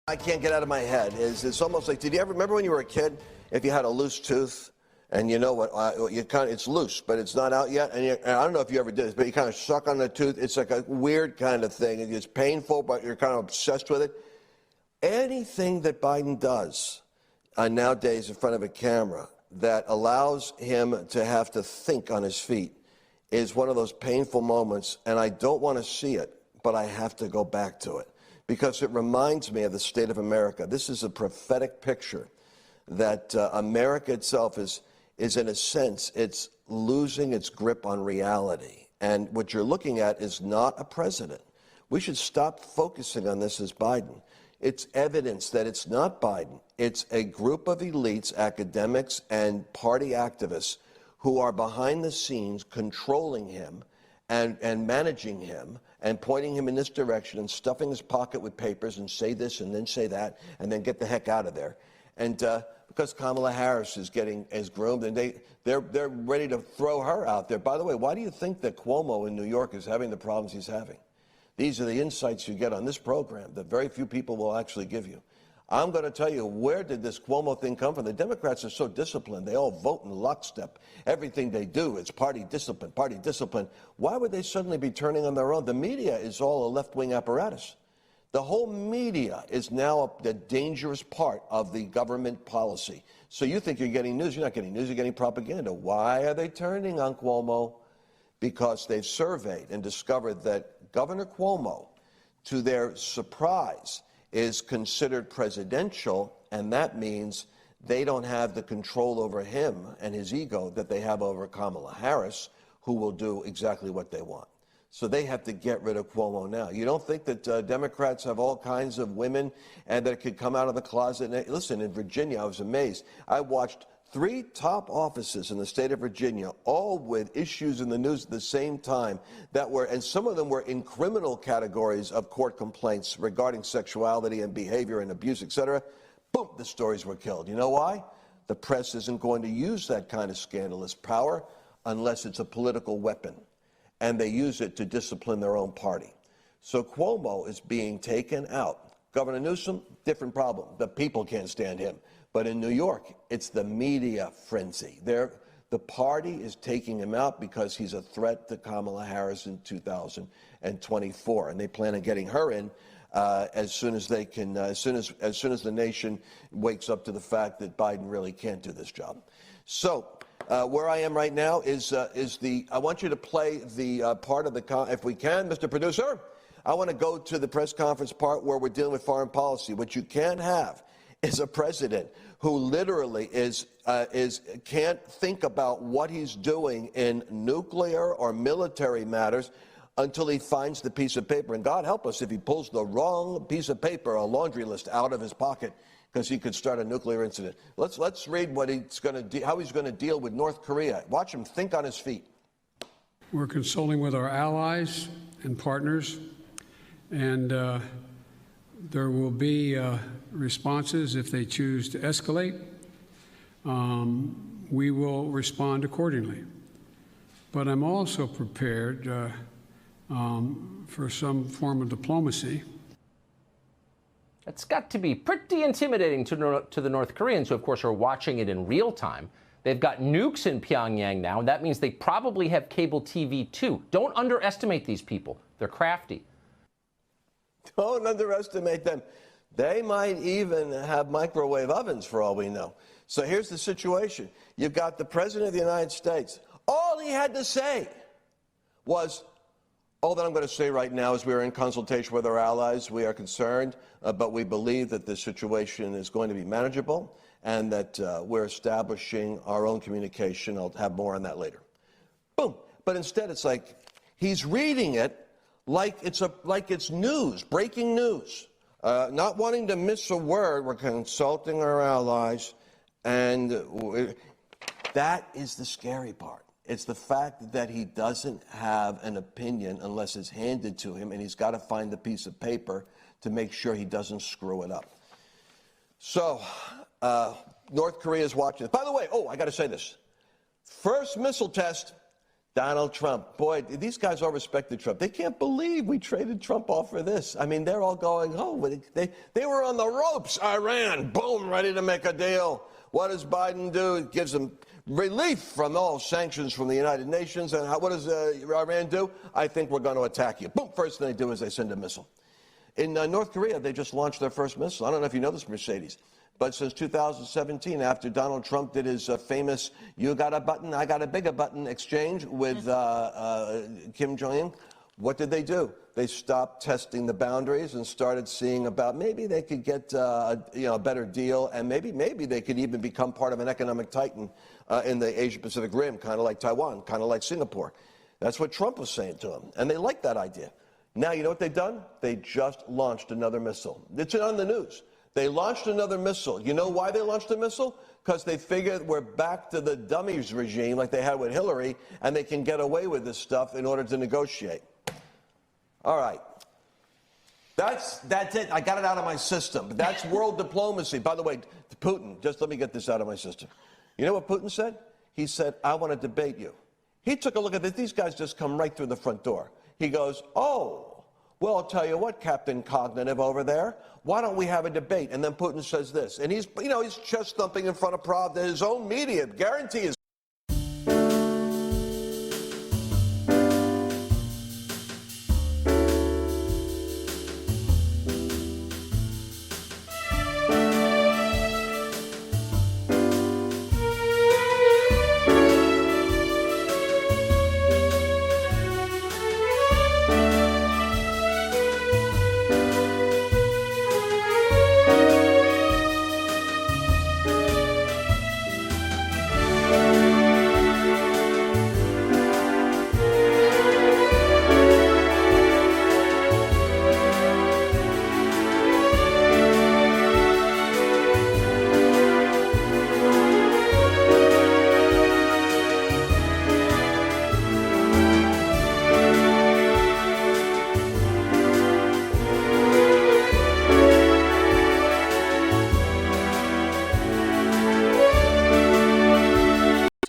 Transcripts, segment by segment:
I can't get out of my head is it's almost like, did you ever remember when you were a kid, if you had a loose tooth and you know what, it's loose, but it's not out yet, and I don't know if you ever did this, but you kind of suck on the tooth. It's like a weird kind of thing. It's painful, but you're kind of obsessed with it. Anything that Biden does nowadays in front of a camera that allows him to have to think on his feet is one of those painful moments, and I don't want to see it, but I have to go back to it because it reminds me of the state of America. This is a prophetic picture that America itself is in a sense, it's losing its grip on reality. And what you're looking at is not a president. We should stop focusing on this as Biden. It's evidence that it's not Biden. It's a group of elites, academics, and party activists who are behind the scenes controlling him and managing him and pointing him in this direction and stuffing his pocket with papers and say this and then say that and then get the heck out of there. And because Kamala Harris is groomed and they're ready to throw her out there. By the way, why do you think that Cuomo in New York is having the problems he's having? These are the insights you get on this program that very few people will actually give you. I'm going to tell you, where did this Cuomo thing come from? The Democrats are so disciplined. They all vote in lockstep. Everything they do is party discipline, party discipline. Why would they suddenly be turning on their own? The media is all a left-wing apparatus. The whole media is now the dangerous part of the government policy. So you think you're getting news. You're not getting news. You're getting propaganda. Why are they turning on Cuomo? Because they've surveyed and discovered that Governor Cuomo, to their surprise, is considered presidential, and that means they don't have the control over him and his ego that they have over Kamala Harris, who will do exactly what they want. So they have to get rid of Cuomo now. You don't think that Democrats have all kinds of women and that could come out of the closet? And, listen, in Virginia, I was amazed. I watched 3 top offices in the state of Virginia, all with issues in the news at the same time and some of them were in criminal categories of court complaints regarding sexuality and behavior and abuse, etc. Boom, the stories were killed. You know why? The press isn't going to use that kind of scandalous power unless it's a political weapon, and they use it to discipline their own party. So Cuomo is being taken out. Governor Newsom, different problem. The people can't stand him. But in New York, it's the media frenzy. The party is taking him out because he's a threat to Kamala Harris in 2024, and they plan on getting her in as soon as they can, as soon as the nation wakes up to the fact that Biden really can't do this job. So where I am right now is I want you to play the part of if we can, Mr. Producer. I want to go to the press conference part where we're dealing with foreign policy. What you can't have is a president who literally can't think about what he's doing in nuclear or military matters until he finds the piece of paper. And God help us if he pulls the wrong piece of paper, a laundry list, out of his pocket, because he could start a nuclear incident. Let's read what how he's going to deal with North Korea. Watch him think on his feet. We're consulting with our allies and partners, and there will be responses if they choose to escalate. We will respond accordingly. But I'm also prepared for some form of diplomacy. It's got to be pretty intimidating to the North Koreans, who, of course, are watching it in real time. They've got nukes in Pyongyang now, and that means they probably have cable TV, too. Don't underestimate these people. They're crafty. Don't underestimate them. They might even have microwave ovens, for all we know. So here's the situation. You've got the President of the United States. All he had to say was, all that I'm going to say right now is we are in consultation with our allies. We are concerned, but we believe that this situation is going to be manageable and that we're establishing our own communication. I'll have more on that later. Boom. But instead, it's like he's reading it like it's news, breaking news. Not wanting to miss a word, we're consulting our allies, and that is the scary part. It's the fact that he doesn't have an opinion unless it's handed to him, and he's got to find the piece of paper to make sure he doesn't screw it up. So, North Korea is watching. By the way, I got to say this. First missile test Donald Trump. Boy, these guys all respected Trump. They can't believe we traded Trump off for this. I mean, they're all going, oh, they were on the ropes. Iran, boom, ready to make a deal. What does Biden do? It gives them relief from all sanctions from the United Nations. And what does Iran do? I think we're going to attack you. Boom, first thing they do is they send a missile. In North Korea, they just launched their first missile. I don't know if you know this, Mercedes. But since 2017, after Donald Trump did his famous "you got a button, I got a bigger button" exchange with Kim Jong-un, what did they do? They stopped testing the boundaries and started seeing about maybe they could get a better deal, and maybe they could even become part of an economic titan in the Asia-Pacific Rim, kind of like Taiwan, kind of like Singapore. That's what Trump was saying to them, and they liked that idea. Now, you know what they've done? They just launched another missile. It's on the news. They launched another missile. You know why they launched a missile? Because they figured we're back to the dummies regime like they had with Hillary, and they can get away with this stuff in order to negotiate. All right. That's it. I got it out of my system. That's world diplomacy. By the way, Putin, just let me get this out of my system. You know what Putin said? He said, I want to debate you. He took a look at this. These guys just come right through the front door. He goes, oh, well, I'll tell you what, Captain Cognitive over there, why don't we have a debate? And then Putin says this, and he's chest thumping in front of Pravda, his own media, guarantee is.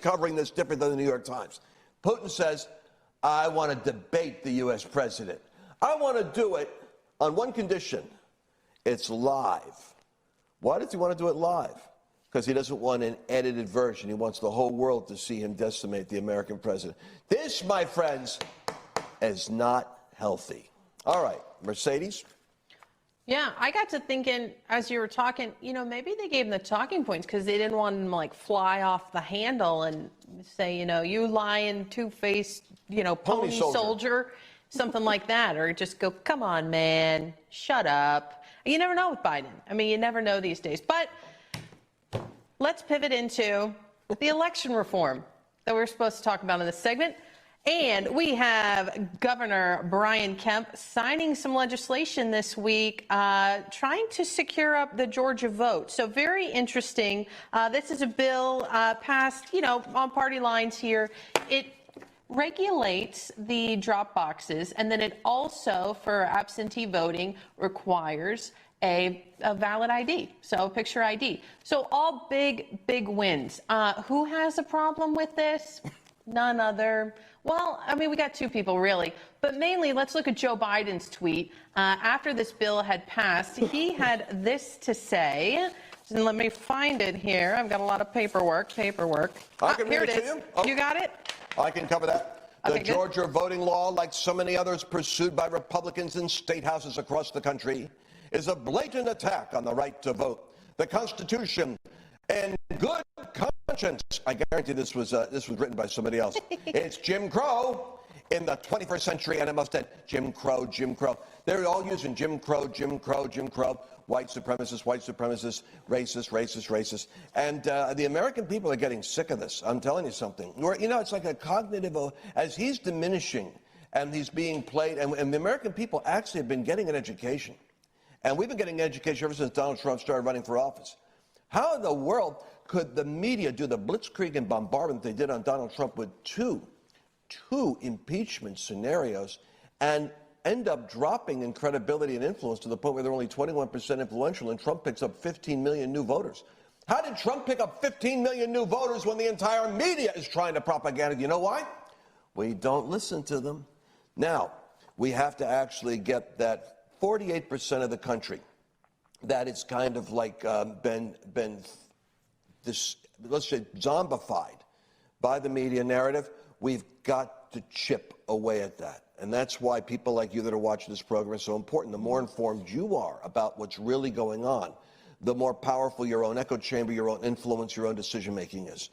Covering this different than the New York Times. Putin says, I want to debate the U.S. president. I want to do it on one condition. It's live. Why does he want to do it live? Because he doesn't want an edited version. He wants the whole world to see him decimate the American president. This, my friends, is not healthy. All right, Mercedes? Yeah, I got to thinking as you were talking, maybe they gave him the talking points because they didn't want him to fly off the handle and say, you lying, two-faced, pony soldier, something like that. Or just go, come on, man, shut up. You never know with Biden. I mean, you never know these days. But let's pivot into the election reform that we're supposed to talk about in this segment. And we have Governor Brian Kemp signing some legislation this week, trying to secure up the Georgia vote. So very interesting. This is a bill passed, on party lines here. It regulates the drop boxes, and then it also, for absentee voting, requires a valid ID, so a picture ID. So all big wins. Who has a problem with this? None other. Well, I mean, we got two people, really. But mainly, let's look at Joe Biden's tweet. After this bill had passed, he had this to say. And let me find it here. I've got a lot of paperwork. I can here read it it is. to you. Oh, You got it? I can cover that. Okay, The Georgia voting law, like so many others pursued by Republicans in state houses across the country, is a blatant attack on the right to vote, the Constitution, and good conscience. I guarantee this was written by somebody else. It's Jim Crow in the 21st century, and I must add, Jim Crow, Jim Crow. They're all using Jim Crow, Jim Crow, Jim Crow, white supremacists, racist. And the American people are getting sick of this. I'm telling you something. It's like a cognitive, as he's diminishing and he's being played, and the American people actually have been getting an education. And we've been getting an education ever since Donald Trump started running for office. How in the world could the media do the blitzkrieg and bombardment they did on Donald Trump with two impeachment scenarios and end up dropping in credibility and influence to the point where they're only 21% influential and Trump picks up 15 million new voters? How did Trump pick up 15 million new voters when the entire media is trying to propaganda? You know why? We don't listen to them. Now, we have to actually get that 48% of the country that is kind of like been this, let's say, zombified by the media narrative. We've got to chip away at that. And that's why people like you that are watching this program are so important. The more informed you are about what's really going on, the more powerful your own echo chamber, your own influence, your own decision-making is.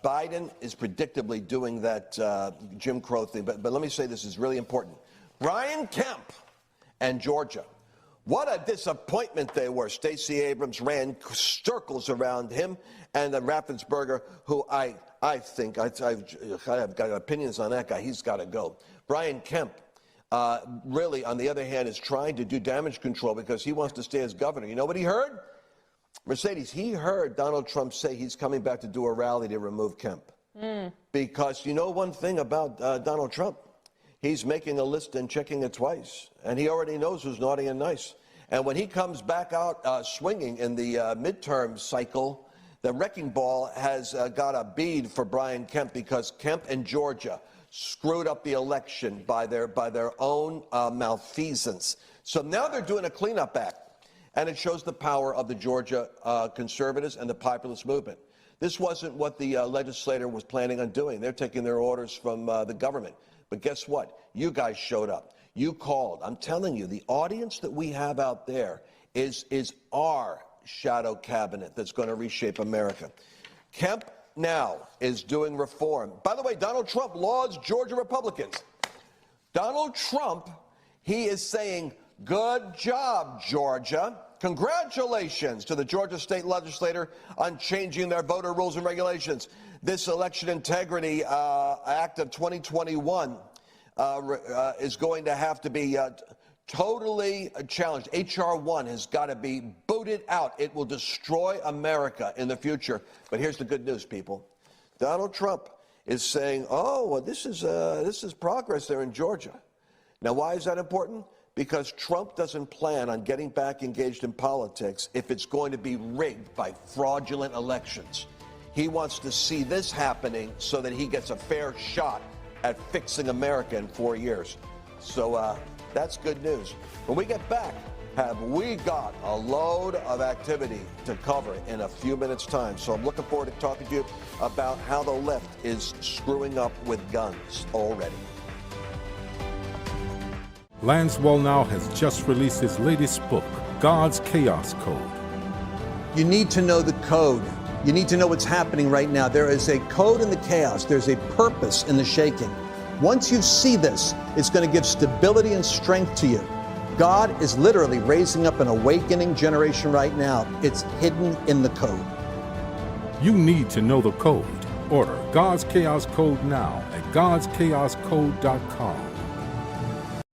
Biden is predictably doing that Jim Crow thing. But let me say this is really important. Brian Kemp and Georgia. What a disappointment they were. Stacey Abrams ran circles around him, and then Raffensperger, who I think, I've got opinions on that guy. He's got to go. Brian Kemp, really, on the other hand, is trying to do damage control because he wants to stay as governor. You know what he heard? Mercedes, he heard Donald Trump say he's coming back to do a rally to remove Kemp. Because you know one thing about Donald Trump? He's making a list and checking it twice. And he already knows who's naughty and nice. And when he comes back out swinging in the midterm cycle, the wrecking ball has got a bead for Brian Kemp because Kemp and Georgia screwed up the election by their own malfeasance. So now they're doing a cleanup act. And it shows the power of the Georgia conservatives and the populist movement. This wasn't what the legislator was planning on doing. They're taking their orders from the government. But guess what? You guys showed up. You called. I'm telling you, the audience that we have out there is our shadow cabinet that's going to reshape America. Kemp now is doing reform. By the way, Donald Trump lauds Georgia Republicans. Donald Trump, he is saying, good job, Georgia. Congratulations to the Georgia State Legislature on changing their voter rules and regulations. This Election Integrity Act of 2021 is going to have to be totally challenged. H.R. 1 has got to be booted out. It will destroy America in the future. But here's the good news, people. Donald Trump is saying, oh, well, this is progress there in Georgia. Now, why is that important? Because Trump doesn't plan on getting back engaged in politics if it's going to be rigged by fraudulent elections. He wants to see this happening so that he gets a fair shot at fixing America in 4 years. So that's good news. When we get back, have we got a load of activity to cover in a few minutes' time. So I'm looking forward to talking to you about how the left is screwing up with guns already. LanceWallnau has just released his latest book, God's Chaos Code. You need to know the code. You need to know what's happening right now. There is a code in the chaos. There's a purpose in the shaking. Once you see this, it's going to give stability and strength to you. God is literally raising up an awakening generation right now. It's hidden in the code. You need to know the code. Order God's Chaos Code now at godschaoscode.com.